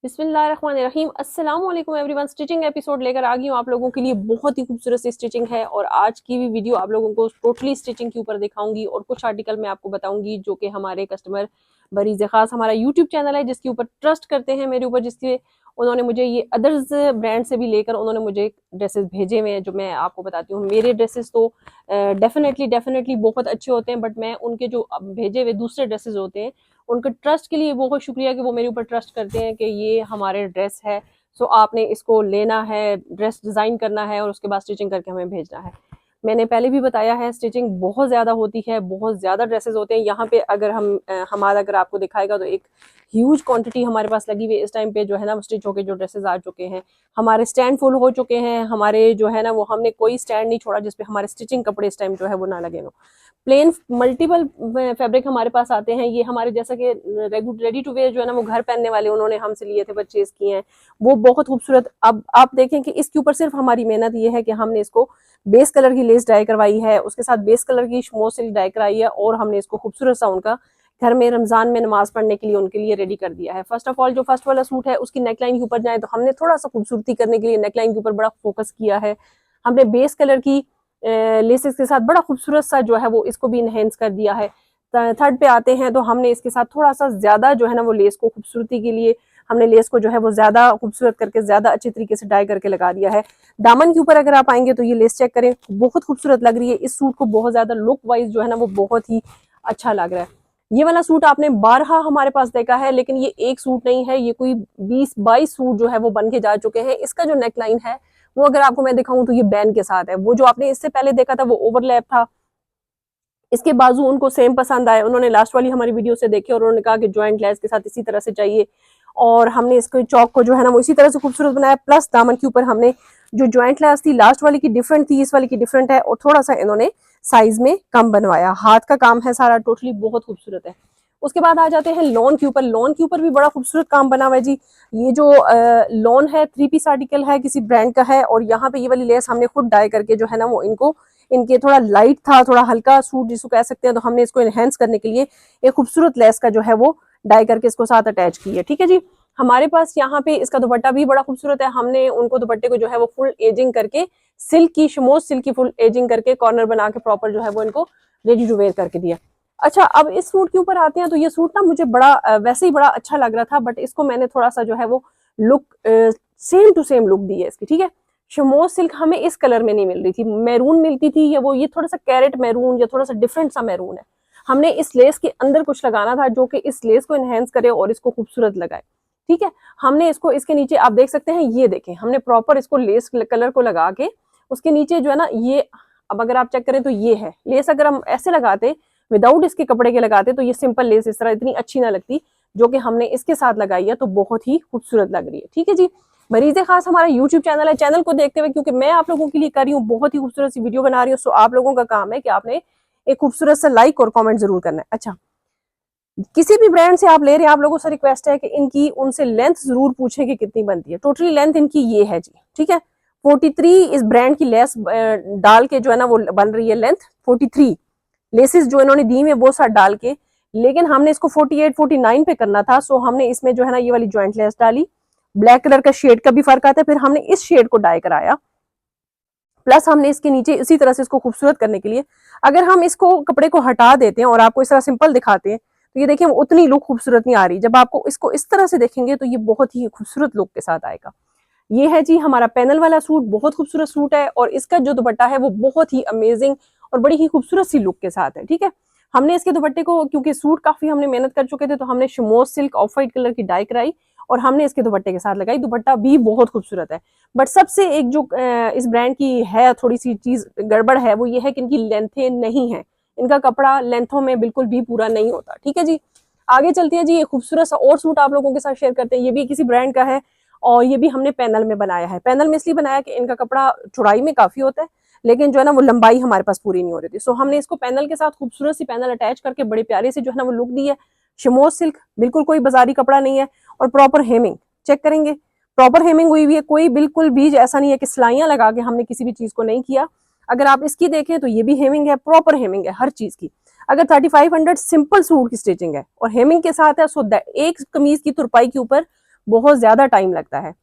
बिस्मिल्लाहिर्रहमानिर्रहीम। अस्सलाम वालेकुम एवरीवन। स्टिचिंग एपिसोड लेकर आ गई हूँ आप लोगों के लिए। बहुत ही खूबसूरत सी स्टिचिंग है और आज की भी वीडियो आप लोगों को टोटली स्टिचिंग के ऊपर दिखाऊंगी और कुछ आर्टिकल मैं आपको बताऊंगी जो कि हमारे कस्टमर बरीज़ खास हमारा यूट्यूब चैनल है जिसके ऊपर ट्रस्ट करते हैं मेरे ऊपर, जिसके उन्होंने मुझे ये अदर्स ब्रांड से भी लेकर उन्होंने मुझे ड्रेसेस भेजे हुए हैं जो मैं आपको बताती हूँ। मेरे ड्रेसेस तो डेफिनेटली डेफिनेटली बहुत अच्छे होते हैं, बट मैं उनके जो भेजे हुए दूसरे ड्रेसेस होते हैं उनके ट्रस्ट के लिए बहुत शुक्रिया कि वो मेरे ऊपर ट्रस्ट करते हैं कि ये हमारे ड्रेस है, सो आपने इसको लेना है, ड्रेस डिज़ाइन करना है और उसके बाद स्टिचिंग करके हमें भेजना है। मैंने पहले भी बताया है स्टिचिंग बहुत ज़्यादा होती है, बहुत ज़्यादा ड्रेसेस होते हैं। यहाँ पे अगर हमारा अगर आपको दिखाएगा तो एक ह्यूज क्वांटिटी हमारे पास लगी हुई है इस टाइम पे जो है ना, स्टिच होके जो ड्रेसेस आ चुके हैं। हमारे स्टैंड फुल हो चुके हैं, हमारे जो है ना वो हमने कोई स्टैंड नहीं छोड़ा जिसपे हमारे स्टिचिंग कपड़े इस टाइम जो है वो ना लगे हो। प्लेन मल्टीपल फैब्रिक हमारे पास आते हैं। ये हमारे जैसा कि रेडी टू वेयर जो है ना वो घर पहनने वाले उन्होंने हमसे लिए थे, परचेज किए हैं, वो बहुत खूबसूरत। अब आप देखें कि इसके ऊपर सिर्फ हमारी मेहनत ये है कि हमने इसको बेस कलर की लेस डाई करवाई है, उसके साथ बेस कलर की शमो सिल्क डाई कराई है और हमने इसको खूबसूरत सा उनका घर में रमजान में नमाज पढ़ने के लिए उनके लिए रेडी कर दिया है। फर्स्ट ऑफ ऑल जो फर्स्ट वाला सूट है उसकी नेकलाइन के ऊपर जाए तो हमने थोड़ा सा खूबसूरती करने के लिए नेकलाइन के ऊपर बड़ा फोकस किया है। हमने बेस कलर की लेसेस के साथ बड़ा खूबसूरत सा जो है वो इसको भी इनहेंस कर दिया है। थर्ड पे आते हैं तो हमने इसके साथ थोड़ा सा ज्यादा जो है ना वो लेस को खूबसूरती के लिए हमने लेस को जो है वो ज्यादा खूबसूरत करके ज्यादा अच्छे तरीके से डाई करके लगा दिया है। दामन के ऊपर अगर आप आएंगे तो ये लेस चेक करें, बहुत खूबसूरत लग रही है। इस सूट को बहुत ज्यादा लुक वाइज जो है ना वो बहुत ही अच्छा लग रहा है। ये वाला सूट आपने बारहा हमारे पास देखा है, लेकिन ये एक सूट नहीं है, ये कोई 20-22 सूट जो है वो बन के जा चुके हैं। इसका जो नेकलाइन है वो अगर आपको मैं दिखाऊं तो ये बैन के साथ है। वो जो आपने इससे पहले देखा था वो ओवरलैप था। इसके बाजू उनको सेम पसंद आए, उन्होंने लास्ट वाली हमारी वीडियो से देखे और उन्होंने कहा कि ज्वाइंट लेस के साथ इसी तरह से चाहिए और हमने इसको चौक को जो है ना वो इसी तरह से खूबसूरत बनाया। प्लस दामन के ऊपर हमने जो ज्वाइंट लेस थी लास्ट वाली की डिफरेंट थी, इस वाली की डिफरेंट है और थोड़ा सा इन्होंने साइज में कम बनवाया। हाथ का काम है सारा, टोटली बहुत खूबसूरत है। उसके बाद आ जाते हैं लॉन के ऊपर। लॉन के ऊपर भी बड़ा खूबसूरत काम बना हुआ है जी। ये जो लॉन है 3 पीस आर्टिकल है, किसी ब्रांड का है और यहाँ पे ये वाली लेस हमने खुद डाई करके जो है ना वो इनको इनके थोड़ा लाइट था, थोड़ा हल्का सूट जिसको कह सकते हैं, तो हमने इसको इनहेंस करने के लिए एक खूबसूरत लेस का जो है वो डाई करके इसको साथ अटैच की है। ठीक है जी। हमारे पास यहाँ पे इसका दुपट्टा भी बड़ा खूबसूरत है। हमने उनको दुपट्टे को जो है वो फुल एजिंग करके सिल्क की शमोज सिल्क की फुल एजिंग करके कॉर्नर बना के प्रॉपर जो है वो इनको रेडी टू वेयर करके दिया। अच्छा, अब इस सूट के ऊपर आते हैं तो ये सूट ना मुझे बड़ा वैसे ही बड़ा अच्छा लग रहा था, बट इसको मैंने थोड़ा सा जो है वो look same to same look दी है इसकी। ठीक है, शमोज सिल्क हमें इस कलर में नहीं मिल रही थी, मैरून मिलती थी, या वो ये थोड़ा सा कैरेट मैरून या थोड़ा सा डिफरेंट सा मैरून है। हमने इस लेस के अंदर कुछ लगाना था जो कि इस लेस को इनहेंस करे और इसको खूबसूरत लगाए। ठीक है, हमने इसको इसके नीचे आप देख सकते हैं, ये देखें हमने प्रॉपर इसको लेस कलर को लगा के उसके नीचे जो है ना ये, अब अगर आप चेक करें तो ये है लेस। अगर हम ऐसे लगाते विदाउट इसके कपड़े के लगाते तो ये सिंपल लेस इस तरह इतनी अच्छी ना लगती, जो कि हमने इसके साथ लगाई है तो बहुत ही खूबसूरत लग रही है। ठीक है जी। मरीज़े खास हमारा यूट्यूब चैनल है, चैनल को देखते हुए क्योंकि मैं आप लोगों के लिए कर रही हूँ बहुत ही खूबसूरत सी वीडियो बना रही हूँ, सो आप लोगों का काम है कि आपने एक खूबसूरत सा लाइक और कमेंट जरूर करना है। अच्छा, किसी भी ब्रांड से आप ले रहे हैं, आप लोगों से रिक्वेस्ट है कि इनकी उनसे लेंथ जरूर पूछें कि कितनी बनती है। टोटली लेंथ इनकी ये है जी। ठीक है, 43 इस ब्रांड की लेस डाल के जो है ना वो बन रही है लेंथ 43। लेसेस जो इन्होंने दी है वो साथ डाल के, लेकिन हमने इसको 48-49 पे करना था, सो हमने इसमें जो है ना ये वाली ज्वाइंट लेस डाली। ब्लैक कलर का शेड का भी फर्क आता है, फिर हमने इस शेड को डाई कराया। प्लस हमने इसके नीचे इसी तरह से इसको खूबसूरत करने के लिए, अगर हम इसको कपड़े को हटा देते हैं और आपको इस तरह सिंपल दिखाते हैं तो ये देखिए उतनी लुक खूबसूरत नहीं आ रही। जब आपको इसको इस तरह से देखेंगे तो ये बहुत ही खूबसूरत लुक के साथ आएगा। ये है जी हमारा पैनल वाला सूट, बहुत खूबसूरत सूट है और इसका जो दुपट्टा है वो बहुत ही अमेजिंग और बड़ी ही खूबसूरत सी लुक के साथ है। ठीक है, हमने इसके दुपट्टे को, क्योंकि सूट काफी हमने मेहनत कर चुके थे, तो हमने शमोज सिल्क ऑफ वाइट कलर की डाई कराई और हमने इसके दुपट्टे के साथ लगाई। दुपट्टा भी बहुत खूबसूरत है, बट सबसे एक जो इस ब्रांड की है थोड़ी सी चीज गड़बड़ है वो ये है कि इनकी लेंथें नहीं है, इनका कपड़ा लेंथों में बिल्कुल भी पूरा नहीं होता। ठीक है जी, आगे चलते हैं जी। ये खूबसूरत सा और सूट आप लोगों के साथ शेयर करते हैं। ये भी किसी ब्रांड का है और ये भी हमने पैनल में बनाया है। पैनल में इसलिए बनाया कि इनका कपड़ा चौड़ाई में काफी होता है, लेकिन जो है ना वो लंबाई हमारे पास पूरी नहीं हो रही थी, सो हमने इसको पैनल के साथ खूबसूरत सी पैनल अटैच करके बड़े प्यारे से जो है ना वो लुक दी है। शमोज सिल्क, बिल्कुल कोई बाजारी कपड़ा नहीं है और प्रॉपर हेमिंग चेक करेंगे, प्रॉपर हेमिंग हुई हुई है, कोई बिल्कुल भी ऐसा नहीं है कि सिलाइयां लगा के हमने किसी भी चीज को नहीं किया। अगर आप इसकी देखें तो ये भी हेमिंग है, प्रॉपर हेमिंग है हर चीज की। अगर 3500 सिंपल सूट की स्टिचिंग है और हेमिंग के साथ है, सो एक कमीज की तुरपाई के ऊपर बहुत ज्यादा टाइम लगता है।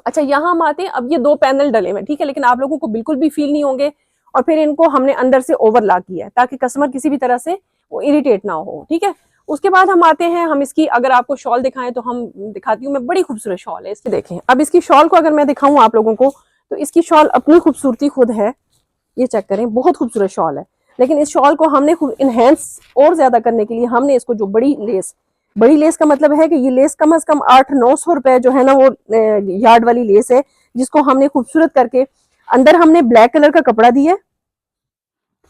अच्छा, यहाँ हम आते हैं, अब ये 2 पैनल डले हुए, ठीक है, लेकिन आप लोगों को बिल्कुल भी फील नहीं होंगे, और फिर इनको हमने अंदर से ओवरलॉक किया है ताकि कस्टमर किसी भी तरह से वो इरिटेट ना हो, ठीक है। उसके बाद हम आते हैं, हम इसकी अगर आपको शॉल दिखाएं तो हम दिखाती हूँ मैं, बड़ी खूबसूरत शॉल है इसकी, देखें। अब इसकी शॉल को अगर मैं दिखाऊं आप लोगों को, तो इसकी शॉल अपनी खूबसूरती खुद है, ये चेक करें, बहुत खूबसूरत शॉल है। लेकिन इस शॉल को हमने इनहेंस और ज्यादा करने के लिए हमने इसको जो बड़ी लेस का मतलब है कि ये लेस कम से कम 800-900 रुपए जो है ना वो यार्ड वाली लेस है, जिसको हमने खूबसूरत करके अंदर हमने ब्लैक कलर का कपड़ा दिया,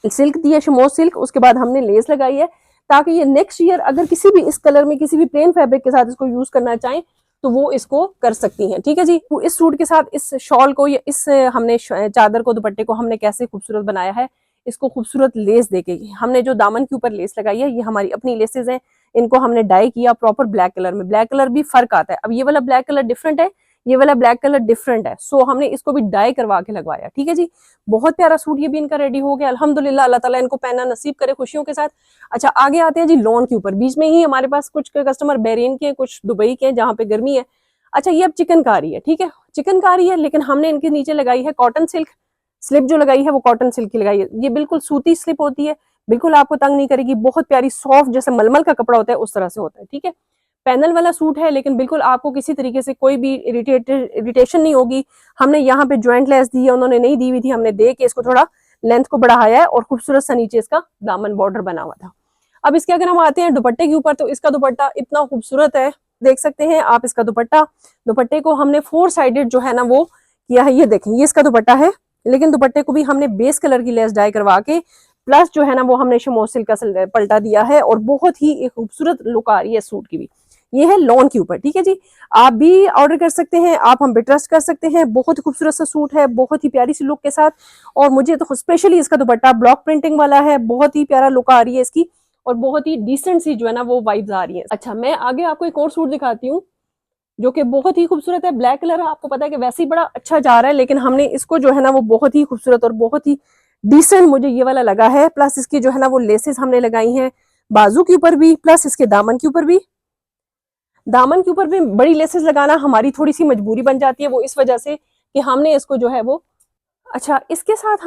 सिल्क दिया, शमोज सिल्क, उसके बाद हमने लेस लगाई है ताकि ये नेक्स्ट ईयर अगर किसी भी इस कलर में किसी भी प्लेन फैब्रिक के साथ इसको यूज करना चाहें तो वो इसको कर सकती हैं, ठीक है जी। तो इस सूट के साथ इस शॉल को या इस हमने चादर को, दुपट्टे को हमने कैसे खूबसूरत बनाया है, इसको खूबसूरत लेस देके हमने जो दामन के ऊपर लेस लगाई है, ये हमारी अपनी लेसेस हैं, इनको हमने डाई किया प्रॉपर ब्लैक कलर में। ब्लैक कलर भी फर्क आता है, अब ये वाला ब्लैक कलर डिफरेंट है, ये वाला ब्लैक कलर डिफरेंट है, सो हमने इसको भी डाई करवा के लगवाया, ठीक है जी। बहुत प्यारा सूट ये भी इनका रेडी हो गया अल्हम्दुलिल्लाह, अल्लाह ताला इनको पहनना नसीब करे खुशियों के साथ। अच्छा, आगे आते हैं जी लॉन के ऊपर। बीच में ही हमारे पास कुछ कस्टमर बहरीन के, कुछ दुबई के, जहाँ पे गर्मी है। अच्छा, ये अब चिकनकारी है, ठीक है, चिकनकारी है, लेकिन हमने इनके नीचे लगाई है कॉटन सिल्क। स्लिप जो लगाई है वो कॉटन सिल्क की लगाई है, ये बिल्कुल सूती स्लिप होती है, बिल्कुल आपको तंग नहीं करेगी, बहुत प्यारी सॉफ्ट, जैसे मलमल का कपड़ा होता है उस तरह से होता है, ठीक है। पैनल वाला सूट है, लेकिन बिल्कुल आपको किसी तरीके से कोई भी इरिटेशन नहीं होगी। हमने यहाँ पे ज्वाइंट लेस दी है, उन्होंने नहीं दी हुई थी, हमने दे के इसको थोड़ा लेंथ को बढ़ाया है, और खूबसूरत सा नीचे इसका दामन बॉर्डर बना हुआ था। अब इसके अगर हम आते हैं दुपट्टे के ऊपर, तो इसका दुपट्टा इतना खूबसूरत है, देख सकते हैं आप इसका दुपट्टा। दुपट्टे को हमने 4 साइडेड जो है ना वो किया है, ये देखें, ये इसका दुपट्टा है, लेकिन दुपट्टे को भी हमने बेस कलर की लेस डाई करवा के प्लस जो है ना वो हमने शमोज सिल्क का पलटा दिया है, और बहुत ही खूबसूरत लुक आ रही है सूट की भी। ये है लॉन के ऊपर, ठीक है जी। आप भी ऑर्डर कर सकते हैं, आप हम पे ट्रस्ट कर सकते हैं, बहुत ही खूबसूरत सा सूट है, बहुत ही प्यारी सी लुक के साथ। और मुझे तो स्पेशली इसका दुपट्टा ब्लॉक प्रिंटिंग वाला है, बहुत ही प्यारा लुक आ रही है इसकी, और बहुत ही डिसेंट सी जो है ना वो वाइब्स आ रही है। अच्छा, मैं आगे आपको एक और सूट दिखाती हूँ जो कि बहुत ही खूबसूरत है। ब्लैक कलर आपको पता है कि वैसे ही बड़ा अच्छा जा रहा है, लेकिन हमने इसको जो है ना वो बहुत ही खूबसूरत और बहुत ही डिसेंट मुझे ये वाला लगा है। प्लस इसकी जो है ना वो लेसेस हमने लगाई हैं बाजू के ऊपर भी, प्लस इसके दामन के ऊपर भी। दामन के ऊपर भी बड़ी लेसेस लगाना हमारी थोड़ी सी मजबूरी बन जाती है, वो इस वजह से कि हमने इसको जो है वो, अच्छा, इसके साथ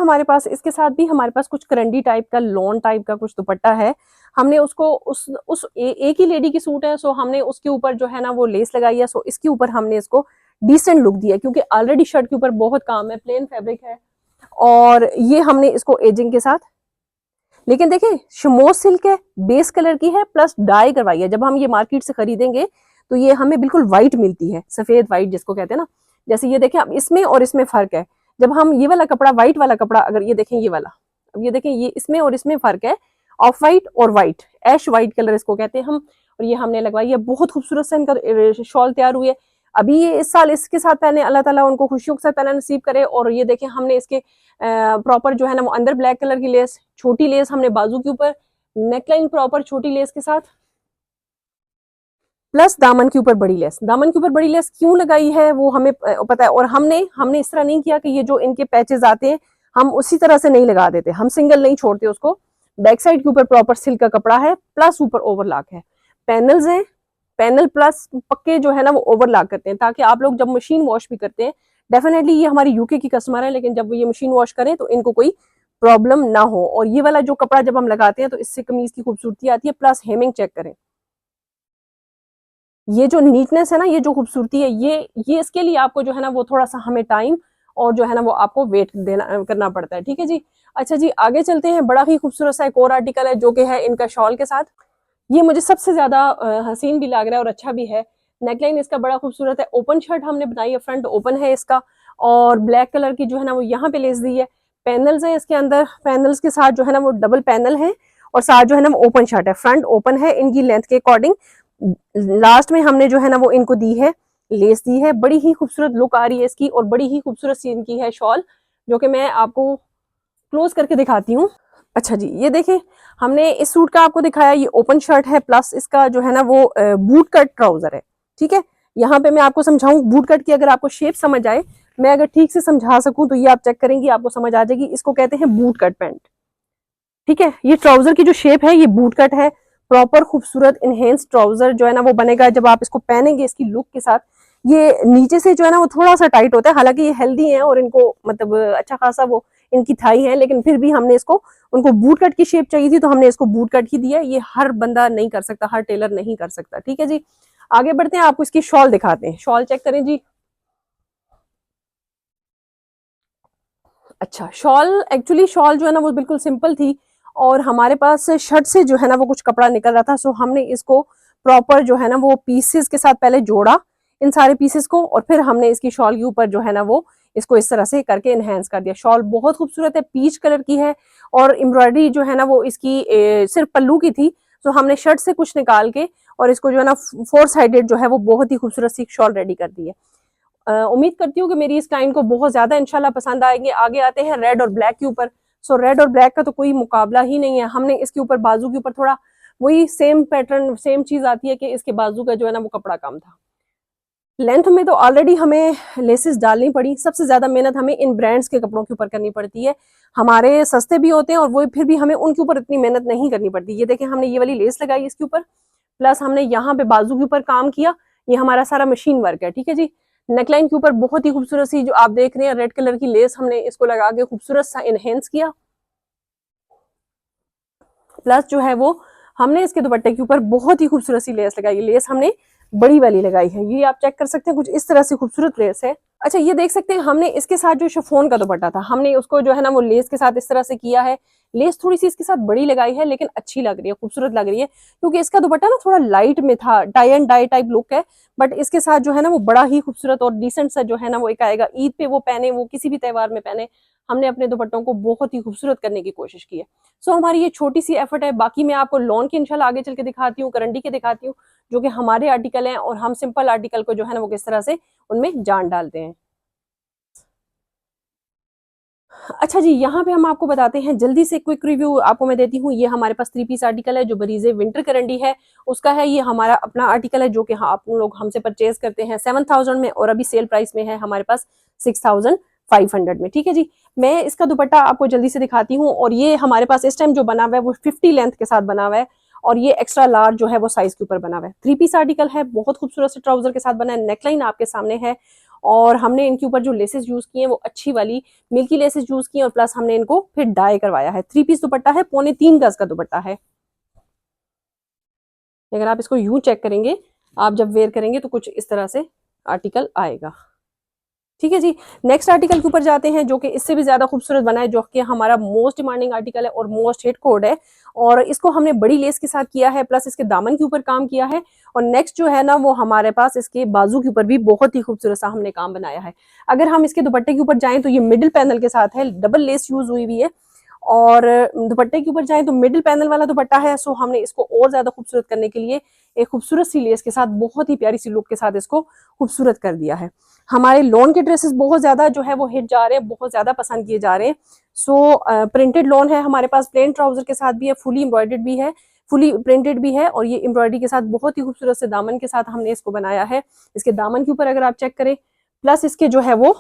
भी हमारे पास कुछ करंडी टाइप का, लॉन टाइप का कुछ दुपट्टा है। हमने उसको एक ही लेडी की सूट है, सो हमने उसके ऊपर जो है ना वो लेस लगाई है, सो इसके ऊपर हमने इसको डिसेंट लुक दिया, क्योंकि ऑलरेडी शर्ट के ऊपर बहुत काम है, प्लेन फैब्रिक है, और ये हमने इसको एजिंग के साथ, लेकिन देखिए शमोज सिल्क है, बेस कलर की है, प्लस डाई करवाई है। जब हम ये मार्केट से खरीदेंगे तो ये हमें बिल्कुल व्हाइट मिलती है, सफेद व्हाइट जिसको कहते हैं ना। जैसे ये देखें, अब इसमें और इसमें फर्क है। जब हम ये वाला कपड़ा, व्हाइट वाला कपड़ा, अगर ये देखें ये वाला, अब ये देखें, ये इसमें और इसमें फर्क है, ऑफ व्हाइट और व्हाइट, ऐश व्हाइट कलर इसको कहते हैं हम। और ये हमने लगवाई है, बहुत खूबसूरत सा इनका शॉल तैयार हुई है। अभी ये इस साल इसके साथ पहने, अल्लाह ताला उनको खुशियों के साथ पहना नसीब करे। और ये देखें, हमने इसके प्रॉपर जो है ना वो अंदर ब्लैक कलर की लेस, छोटी लेस हमने बाजू के ऊपर, नेकलाइन प्रॉपर छोटी लेस के साथ, प्लस दामन के ऊपर बड़ी लेस। दामन के ऊपर बड़ी लेस क्यों लगाई है वो हमें पता है। और हमने इस तरह नहीं किया कि ये जो इनके पैचेस आते हैं हम उसी तरह से नहीं लगा देते, हम सिंगल नहीं छोड़ते उसको। बैक साइड के ऊपर प्रॉपर सिल्क का कपड़ा है, प्लस ऊपर ओवरलॉक है, पैनल्स हैं, पैनल प्लस पक्के जो है ना वो ओवरलॉक करते हैं, ताकि आप लोग जब मशीन वॉश भी करते हैं, डेफिनेटली ये हमारी यूके की कस्टमर है, लेकिन जब ये मशीन वॉश करें तो इनको कोई प्रॉब्लम ना हो। और ये वाला जो कपड़ा जब हम लगाते हैं तो इससे कमीज की खूबसूरती आती है। प्लस हेमिंग चेक करें, ये जो नीटनेस है ना, ये जो खूबसूरती है, ये इसके लिए आपको जो है ना वो थोड़ा सा हमें टाइम और जो है ना वो आपको वेट देना करना पड़ता है, ठीक है जी। अच्छा जी, आगे चलते हैं। बड़ा ही खूबसूरत सा एक और आर्टिकल है जो कि है इनका शॉल के साथ। ये मुझे सबसे ज्यादा हसीन भी लग रहा है और अच्छा भी है। नेकलाइन इसका बड़ा खूबसूरत है, ओपन शर्ट हमने बनाई है, फ्रंट ओपन है इसका, और ब्लैक कलर की जो है ना वो यहाँ पे लेस दी है। पैनल्स हैं इसके अंदर, पैनल्स के साथ जो है ना वो डबल पैनल है, और साथ जो है ना वो ओपन शर्ट है, फ्रंट ओपन है इनकी लेंथ के अकॉर्डिंग। लास्ट में हमने जो है ना वो इनको दी है लेस दी है। बड़ी ही खूबसूरत लुक आ रही है इसकी, और बड़ी ही खूबसूरत सी इनकी है शॉल, जो कि मैं आपको क्लोज करके दिखाती हूँ। अच्छा जी, ये देखें, हमने इस सूट का आपको दिखाया, ये ओपन शर्ट है, प्लस इसका जो है ना वो बूट कट ट्राउजर है, ठीक है। यहाँ पे मैं आपको समझाऊं बूट कट की, अगर आपको शेप समझ आए, मैं अगर ठीक से समझा सकूं तो ये आप चेक करेंगी आपको समझ आ जाएगी। इसको कहते हैं बूट कट पैंट, ठीक है। ये ट्राउजर की जो शेप है ये बूट कट है, प्रॉपर खूबसूरत इनहेंस ट्राउजर जो है ना वो बनेगा जब आप इसको पहनेंगे इसकी लुक के साथ। ये नीचे से जो है ना वो थोड़ा सा टाइट होता है, हालांकि ये हेल्दी है और इनको मतलब अच्छा खासा वो इनकी थाई है, लेकिन फिर भी हमने इसको, उनको बूट कट की शेप चाहिए थी तो हमने इसको बूट कट ही दिया। ये हर बंदा नहीं कर सकता, हर टेलर नहीं कर सकता। ठीक है जी, आगे बढ़ते हैं, आपको इसकी शॉल दिखाते हैं। शॉल चेक करें जी। अच्छा, शॉल एक्चुअली शॉल जो है ना वो बिल्कुल सिंपल थी और हमारे पास शर्ट से जो है ना वो कुछ कपड़ा निकल रहा था, सो हमने इसको प्रॉपर जो है ना वो पीसेस के साथ पहले जोड़ा इन सारे पीसेस को, और फिर हमने इसकी शॉल के ऊपर जो है ना वो इसको इस तरह से करके इनहेंस कर दिया। शॉल बहुत खूबसूरत है, पीच कलर की है और एम्ब्रॉयडरी जो है ना वो इसकी सिर्फ पल्लू की थी, तो हमने शर्ट से कुछ निकाल के और इसको जो है ना 4 साइडेड जो है वो बहुत ही खूबसूरत सी शॉल रेडी कर दी है। उम्मीद करती हूँ कि मेरी इस क्लाइंट को बहुत ज्यादा इंशाल्लाह पसंद आएंगे। आगे आते हैं रेड और ब्लैक के ऊपर। सो रेड और ब्लैक का तो कोई मुकाबला ही नहीं है। हमने इसके ऊपर बाजू के ऊपर थोड़ा वही सेम पैटर्न सेम चीज आती है कि इसके बाजू का जो है ना वो कपड़ा कम था। लेंथ में तो ऑलरेडी हमें लेसेस डालनी पड़ी, सबसे ज्यादा मेहनत हमें इन ब्रांड्स के कपड़ों के ऊपर करनी पड़ती है। हमारे सस्ते भी होते हैं और वो फिर भी हमें उनके ऊपर इतनी मेहनत नहीं करनी पड़ती। ये देखें, हमने ये वाली लेस लगाई इसके ऊपर, प्लस हमने यहाँ पे बाजू के ऊपर काम किया। ये हमारा सारा मशीन वर्क है। ठीक है जी, नेकलाइन के ऊपर बहुत ही खूबसूरत सी जो आप देख रहे हैं रेड कलर की लेस हमने इसको लगा के खूबसूरत सा इनहेंस किया। प्लस जो है वो हमने इसके दुपट्टे के ऊपर बहुत ही खूबसूरत सी लेस लगाई। लेस हमने बड़ी वाली लगाई है, ये आप चेक कर सकते हैं, कुछ इस तरह से खूबसूरत लेस है। अच्छा, ये देख सकते हैं हमने इसके साथ जो शिफॉन का दुपट्टा था हमने उसको जो है ना वो लेस के साथ इस तरह से किया है। लेस थोड़ी सी इसके साथ बड़ी लगाई है लेकिन अच्छी लग रही है, खूबसूरत लग रही है, क्योंकि इसका दुपट्टा ना थोड़ा लाइट में था, tie and dye type look है, बट इसके साथ जो है ना वो बड़ा ही खूबसूरत और डिसेंट सा जो है ना वो एक आएगा। ईद पे वो पहने, वो किसी भी त्योहार में पहने, हमने अपने दुपट्टों को बहुत ही खूबसूरत करने की कोशिश की है। सो हमारी ये छोटी सी एफर्ट है। बाकी मैं आपको लॉन के इंशाल्लाह आगे चल के दिखाती हूँ, करंडी के दिखाती हूँ, जो कि हमारे आर्टिकल हैं और हम सिंपल आर्टिकल को जो है ना वो किस तरह से उनमें जान डालते हैं। अच्छा जी, यहाँ पे हम आपको बताते हैं जल्दी से क्विक रिव्यू आपको मैं देती हूँ। ये हमारे पास 3 पीस आर्टिकल है जो बरीजे विंटर करंडी है उसका है। ये हमारा अपना आर्टिकल है जो कि हाँ, आप लोग हमसे परचेज करते हैं 7000 में और अभी सेल प्राइस में है हमारे पास 6500 में। ठीक है जी, मैं इसका दुपट्टा आपको जल्दी से दिखाती हूँ। और ये हमारे पास इस टाइम जो बना हुआ है वो 50 लेंथ के साथ बना हुआ है और ये एक्स्ट्रा लार्ज जो है वो साइज के ऊपर बना हुआ है। 3 पीस आर्टिकल है, बहुत खूबसूरत से ट्राउजर के साथ बना है। नेकलाइन आपके सामने है और हमने इनके ऊपर जो लेसेस यूज किए हैं वो अच्छी वाली मिल्की लेसेस यूज की और प्लस हमने इनको फिर डाई करवाया है। 3 पीस दुपट्टा है, 3.25 गज का दुपट्टा है। अगर आप इसको यूं चेक करेंगे, आप जब वेयर करेंगे तो कुछ इस तरह से आर्टिकल आएगा। ठीक है जी, नेक्स्ट आर्टिकल के ऊपर जाते हैं जो कि इससे भी ज्यादा खूबसूरत बना है, जो कि हमारा मोस्ट डिमांडिंग आर्टिकल है और मोस्ट हिट कोड है। और इसको हमने बड़ी लेस के साथ किया है, प्लस इसके दामन के ऊपर काम किया है। और नेक्स्ट जो है ना वो हमारे पास इसके बाजू के ऊपर भी बहुत ही खूबसूरत सा हमने काम बनाया है। अगर हम इसके दुपट्टे के ऊपर जाएं तो ये मिडिल पैनल के साथ है, डबल लेस यूज हुई हुई है। और दुपट्टे के ऊपर जाएं तो मिडिल पैनल वाला दुपट्टा है, सो हमने इसको और ज्यादा खूबसूरत करने के लिए एक खूबसूरत सी लेस के साथ बहुत ही प्यारी सी लुक के साथ इसको खूबसूरत कर दिया है। हमारे लॉन के ड्रेसेस बहुत ज्यादा जो है वो हिट जा रहे हैं, बहुत ज्यादा पसंद किए जा रहे हैं। सो प्रिंटेड लॉन है हमारे पास, प्लेन ट्राउजर के साथ भी है, फुली एम्ब्रॉयडर्ड भी है, फुली प्रिंटेड भी है और ये एम्ब्रॉयडरी के साथ बहुत ही खूबसूरत से दामन के साथ हमने इसको बनाया है। इसके दामन के ऊपर अगर आप चेक करें, प्लस इसके जो है वो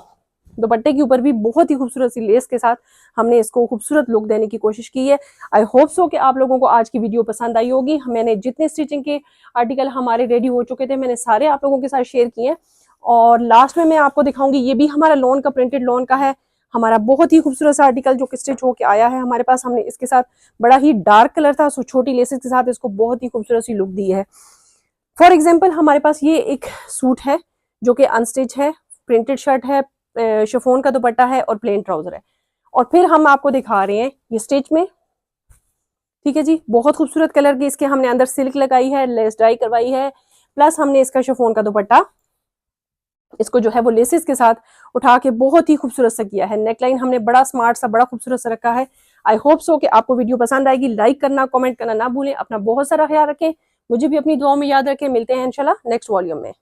दुपट्टे के ऊपर भी बहुत ही खूबसूरत सी लेस के साथ हमने इसको खूबसूरत लुक देने की कोशिश की है। आई होप सो कि आप लोगों को आज की वीडियो पसंद आई होगी। मैंने जितने स्टिचिंग के आर्टिकल हमारे रेडी हो चुके थे मैंने सारे आप लोगों के साथ शेयर किए हैं। और लास्ट में मैं आपको दिखाऊंगी, ये भी हमारा लॉन का प्रिंटेड लॉन का है, हमारा बहुत ही खूबसूरत सा आर्टिकल जो कि स्टिच होके आया है हमारे पास। हमने इसके साथ बड़ा ही डार्क कलर था, सो छोटी लेसेस के साथ इसको बहुत ही खूबसूरत सी लुक दी है। फॉर एग्जाम्पल हमारे पास ये एक सूट है जो कि अनस्टिच है, प्रिंटेड शर्ट है, शिफॉन का दुपट्टा है और प्लेन ट्राउजर है। और फिर हम आपको दिखा रहे हैं ये स्टिच में। ठीक है जी, बहुत खूबसूरत कलर की इसके हमने अंदर सिल्क लगाई है, लेस डाई करवाई है, प्लस हमने इसका शिफॉन का दुपट्टा इसको जो है वो लेसेस के साथ उठा के बहुत ही खूबसूरत सा किया है। नेकलाइन हमने बड़ा स्मार्ट सा बड़ा खूबसूरत सा रखा है। आई होप सो कि आपको वीडियो पसंद आएगी। लाइक करना, कमेंट करना ना भूलें। अपना बहुत सारा ख्याल रखें, मुझे भी अपनी दुआओं में याद रखें। मिलते हैं इंशाल्लाह नेक्स्ट वॉल्यूम में।